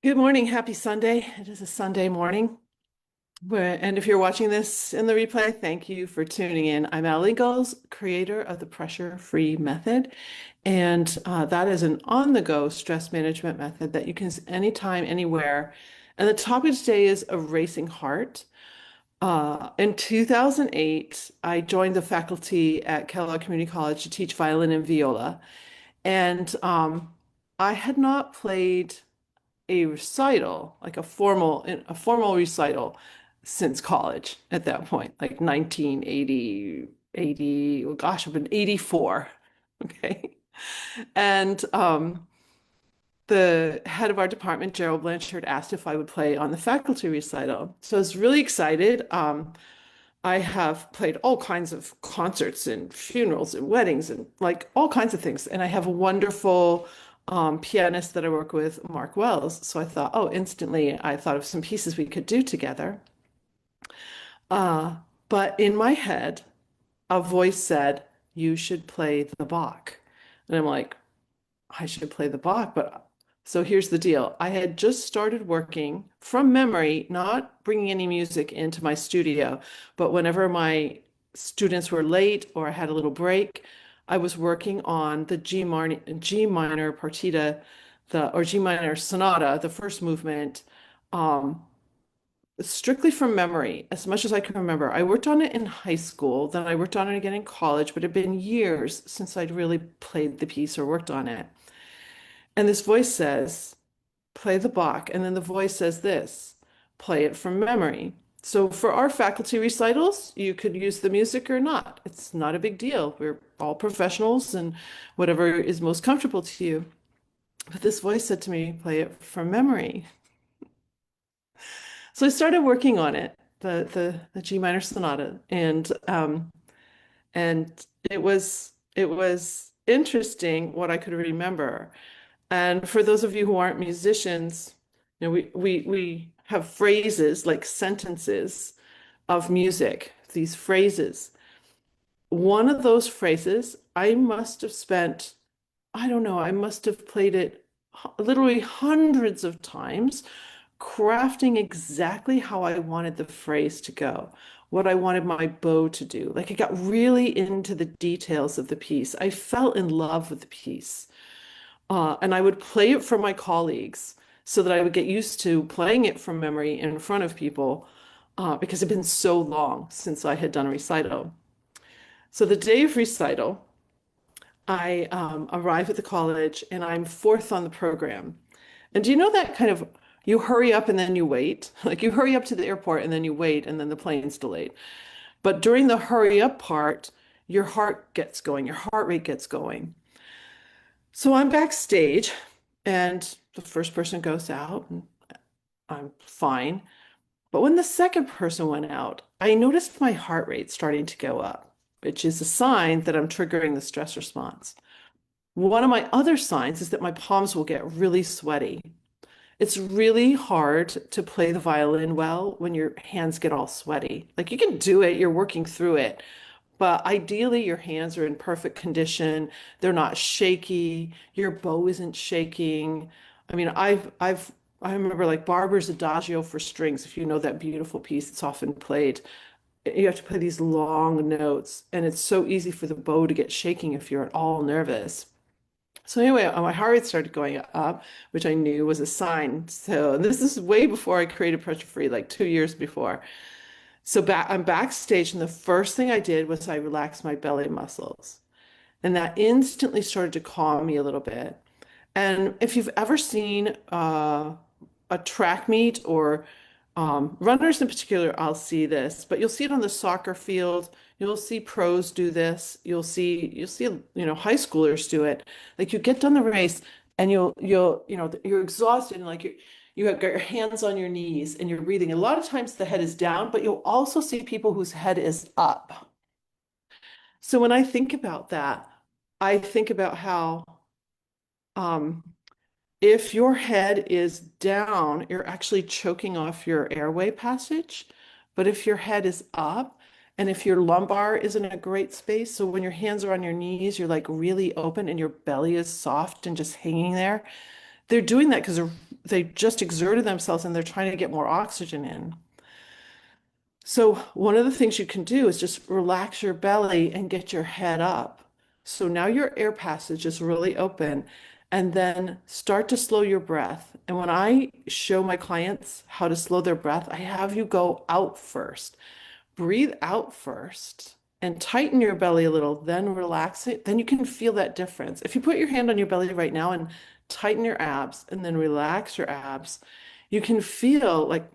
Good morning. Happy Sunday. It is a Sunday morning. And if you're watching this in the replay, thank you for tuning in. I'm Al Ingalls, creator of the Pressure Free Method. And that is an on-the-go stress management method that you can use anytime, anywhere. And the topic today is a racing heart. In 2008, I joined the faculty at Kellogg Community College to teach violin and viola. And I had not played a recital, like a formal recital since college at that point, like 1980, 80, oh gosh, I've been 84. Okay. And the head of our department, Gerald Blanchard, asked if I would play on the faculty recital. So I was really excited. I have played all kinds of concerts and funerals and weddings and like all kinds of things. And I have a wonderful pianist that I work with, Mark Wells. So I thought, oh, instantly I thought of some pieces we could do together. Uh, but in my head, a voice said, you should play the Bach. And I'm like, I should play the Bach, but so here's the deal. I had just started working from memory, not bringing any music into my studio, but whenever my students were late or I had a little break, I was working on the G minor partita, or G minor sonata, the first movement, um, strictly from memory, as much as I can remember. I worked on it in high school, then I worked on it again in college, but it had been years since I'd really played the piece or worked on it. And this voice says, play the Bach. And then the voice says this, play it from memory. So for our faculty recitals, you could use the music or not. It's not a big deal. We're all professionals and whatever is most comfortable to you. But this voice said to me, play it from memory. So I started working on it, the G minor sonata, and it was interesting what I could remember. And for those of you who aren't musicians, we have phrases like sentences of music, these phrases. One of those phrases, I must have spent, I don't know, I must have played it literally hundreds of times, crafting exactly how I wanted the phrase to go, what I wanted my bow to do. Like I got really into the details of the piece. I fell in love with the piece. And I would play it for my colleagues so that I would get used to playing it from memory in front of people because it had been so long since I had done a recital. So the day of recital, I arrive at the college and I'm fourth on the program. And do you know that kind of you hurry up and then you wait? Like you hurry up to the airport and then you wait and then the plane's delayed. But during the hurry up part, your heart gets going, your heart rate gets going. So I'm backstage and the first person goes out and I'm fine. But when the second person went out, I noticed my heart rate starting to go up, which is a sign that I'm triggering the stress response. One of my other signs is that my palms will get really sweaty. It's really hard to play the violin well when your hands get all sweaty. Like you can do it, you're working through it, but ideally your hands are in perfect condition. They're not shaky. Your bow isn't shaking. I mean, I remember like Barber's Adagio for strings. If you know that beautiful piece, it's often played. You have to play these long notes, and it's so easy for the bow to get shaking if you're at all nervous. So anyway, my heart rate started going up, which I knew was a sign. So this is way before I created Pressure Free, like 2 years before. So I'm backstage, and the first thing I did was I relaxed my belly muscles. And that instantly started to calm me a little bit. And if you've ever seen a track meet or runners in particular, I'll see this, but you'll see it on the soccer field. You'll see pros do this. You'll see high schoolers do it. Like you get done the race and you're exhausted and like you have got your hands on your knees and you're breathing. A lot of times the head is down, but you'll also see people whose head is up. So when I think about that, I think about how um, if your head is down, you're actually choking off your airway passage. But if your head is up, and if your lumbar is in a great space, so when your hands are on your knees, you're like really open and your belly is soft and just hanging there. They're doing that because they're they just exerted themselves and they're trying to get more oxygen in. So one of the things you can do is just relax your belly and get your head up. So now your air passage is really open, and then start to slow your breath. And when I show my clients how to slow their breath, I have you go out first. Breathe out first and tighten your belly a little, then relax it. Then you can feel that difference. If you put your hand on your belly right now and tighten your abs and then relax your abs, you can feel like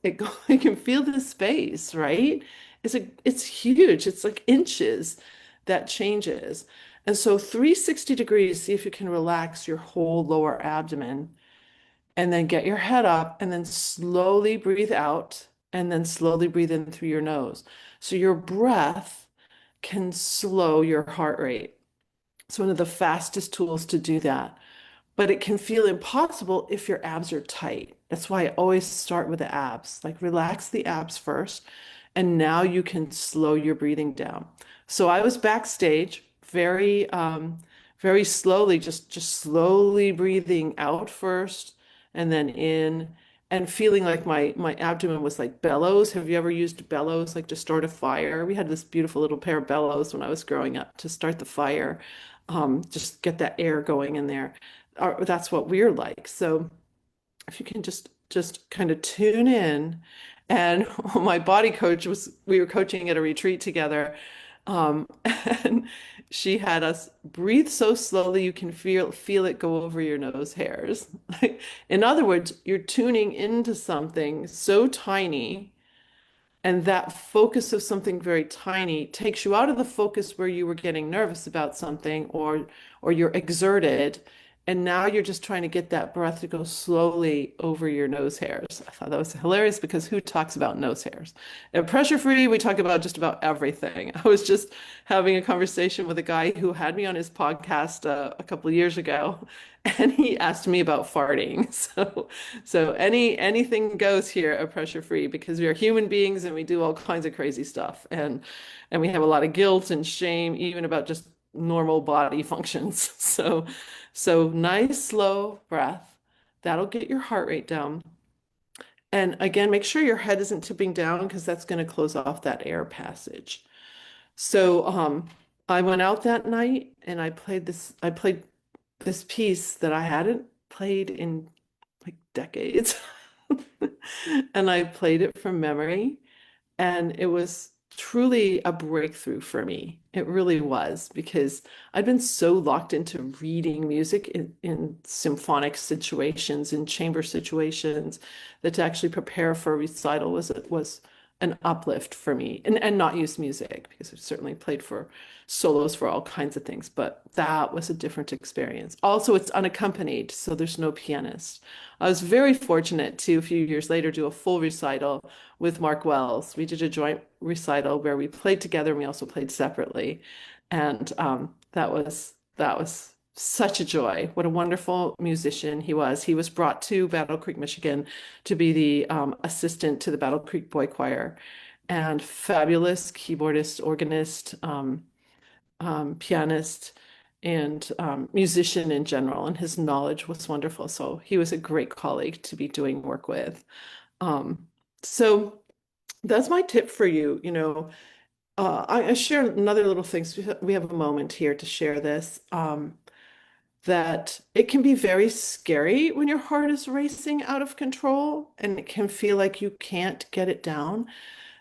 you can feel the space, right? It's huge. It's like inches that changes. And so 360 degrees, see if you can relax your whole lower abdomen and then get your head up and then slowly breathe out and then slowly breathe in through your nose. So your breath can slow your heart rate. It's one of the fastest tools to do that. But it can feel impossible if your abs are tight. That's why I always start with the abs. Like relax the abs first, and now you can slow your breathing down. So I was backstage, very slowly, just slowly breathing out first, and then in, and feeling like my abdomen was like bellows. Have you ever used bellows like to start a fire? We had this beautiful little pair of bellows when I was growing up to start the fire. Just get that air going in there. That's what we're like. So if you can just kind of tune in. And my body coach we were coaching at a retreat together. And she had us breathe so slowly you can feel it go over your nose hairs. In other words, you're tuning into something so tiny, and that focus of something very tiny takes you out of the focus where you were getting nervous about something or you're exerted. And now you're just trying to get that breath to go slowly over your nose hairs. I thought that was hilarious because who talks about nose hairs? At Pressure Free, we talk about just about everything. I was just having a conversation with a guy who had me on his podcast a couple of years ago, and he asked me about farting. So anything goes here at Pressure Free because we are human beings and we do all kinds of crazy stuff, and we have a lot of guilt and shame even about just normal body functions. So nice slow breath. That'll get your heart rate down. And again, make sure your head isn't tipping down because that's going to close off that air passage. So I went out that night and I played this piece that I hadn't played in like decades. And I played it from memory, and it was truly a breakthrough for me. It really was because I'd been so locked into reading music in symphonic situations, in chamber situations, that to actually prepare for a recital was an uplift for me, and not use music because I've certainly played for solos for all kinds of things, but that was a different experience. Also, it's unaccompanied, so there's no pianist. I was very fortunate to, a few years later, do a full recital with Mark Wells. We did a joint recital where we played together and we also played separately. And that was such a joy. What a wonderful musician he was. He was brought to Battle Creek, Michigan to be the assistant to the Battle Creek Boy Choir, and fabulous keyboardist, organist, pianist, and musician in general. And his knowledge was wonderful. So he was a great colleague to be doing work with. So that's my tip for you. I share another little things. We have a moment here to share this. That it can be very scary when your heart is racing out of control and it can feel like you can't get it down.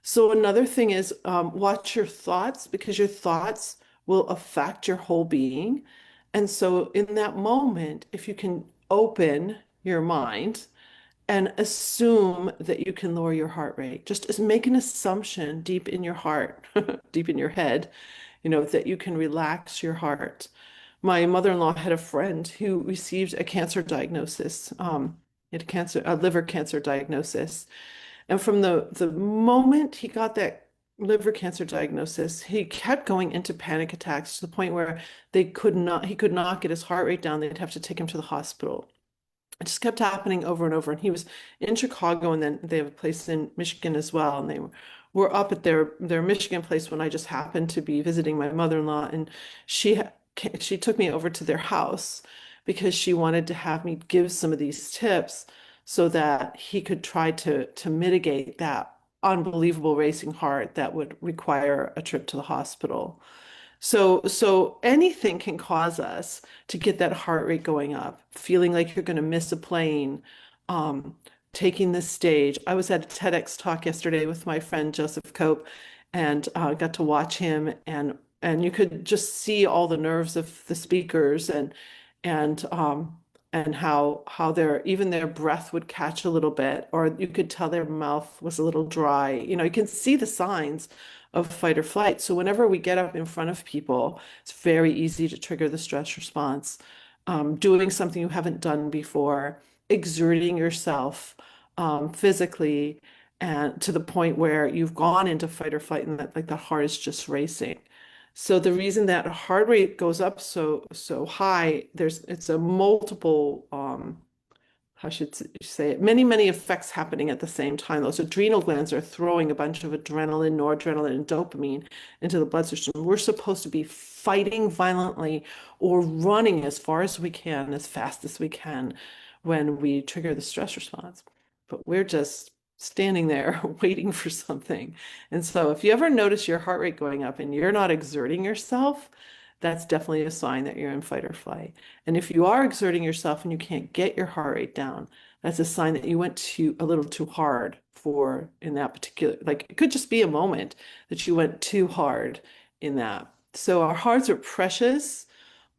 So another thing is watch your thoughts because your thoughts will affect your whole being. And so in that moment, if you can open your mind and assume that you can lower your heart rate, just as make an assumption deep in your heart, deep in your head, that you can relax your heart. My mother-in-law had a friend who received a cancer diagnosis, he had a liver cancer diagnosis. And from the moment he got that liver cancer diagnosis, he kept going into panic attacks to the point where he could not get his heart rate down. They'd have to take him to the hospital. It just kept happening over and over. And he was in Chicago, and then they have a place in Michigan as well. And they were up at their Michigan place when I just happened to be visiting my mother-in-law, and she took me over to their house because she wanted to have me give some of these tips so that he could try to mitigate that unbelievable racing heart that would require a trip to the hospital. So anything can cause us to get that heart rate going up, feeling like you're going to miss a plane, um, taking the stage. I was at a TEDx talk yesterday with my friend Joseph Cope, and got to watch him, and you could just see all the nerves of the speakers, and and how their even their breath would catch a little bit, or you could tell their mouth was a little dry. You know, you can see the signs of fight or flight. So whenever we get up in front of people, it's very easy to trigger the stress response. Doing something you haven't done before, exerting yourself physically, and to the point where you've gone into fight or flight, and that like the heart is just racing. So the reason that heart rate goes up so high, it's a multiple how should you say it, many effects happening at the same time. Those adrenal glands are throwing a bunch of adrenaline, noradrenaline, and dopamine into the blood system. We're supposed to be fighting violently or running as far as we can, as fast as we can when we trigger the stress response. But we're just standing there waiting for something. And so if you ever notice your heart rate going up and you're not exerting yourself, that's definitely a sign that you're in fight or flight. And if you are exerting yourself and you can't get your heart rate down, that's a sign that you went too a little too hard for in that particular, like it could just be a moment that you went too hard in that. So our hearts are precious,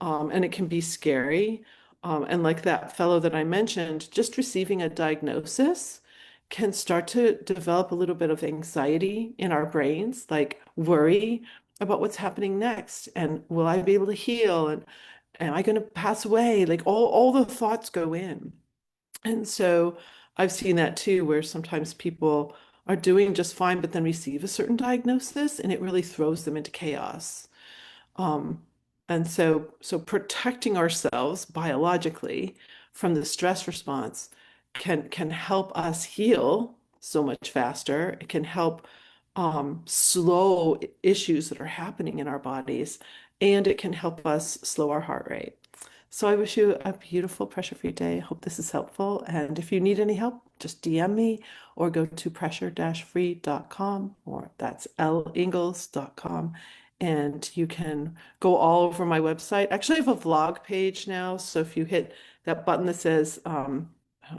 and it can be scary. And like that fellow that I mentioned, just receiving a diagnosis can start to develop a little bit of anxiety in our brains, like worry about what's happening next, and will I be able to heal, and am I going to pass away? Like all the thoughts go in. And so I've seen that too, where sometimes people are doing just fine, but then receive a certain diagnosis and it really throws them into chaos. Um, and so protecting ourselves biologically from the stress response can help us heal so much faster. It can help slow issues that are happening in our bodies, and it can help us slow our heart rate. So I wish you a beautiful pressure-free day. I hope this is helpful. And if you need any help, just DM me or go to pressure-free.com, or that's lingalls.com. And you can go all over my website. Actually, I have a vlog page now. So if you hit that button that says, I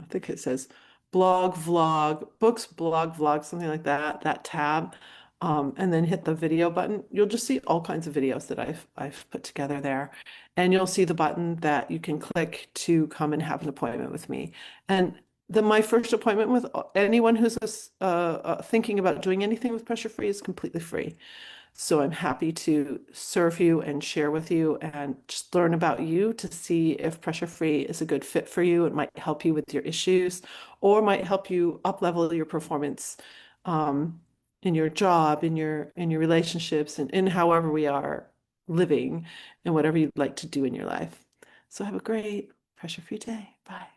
think it says blog, vlog, books, blog, vlog, something like that, that tab, and then hit the video button, you'll just see all kinds of videos that I've put together there. And you'll see the button that you can click to come and have an appointment with me. And my first appointment with anyone who's thinking about doing anything with Pressure Free is completely free. So I'm happy to serve you and share with you and just learn about you to see if Pressure Free is a good fit for you. It might help you with your issues or might help you up level your performance um, in your job, in your relationships, and in however we are living and whatever you'd like to do in your life. So have a great pressure-free day. Bye.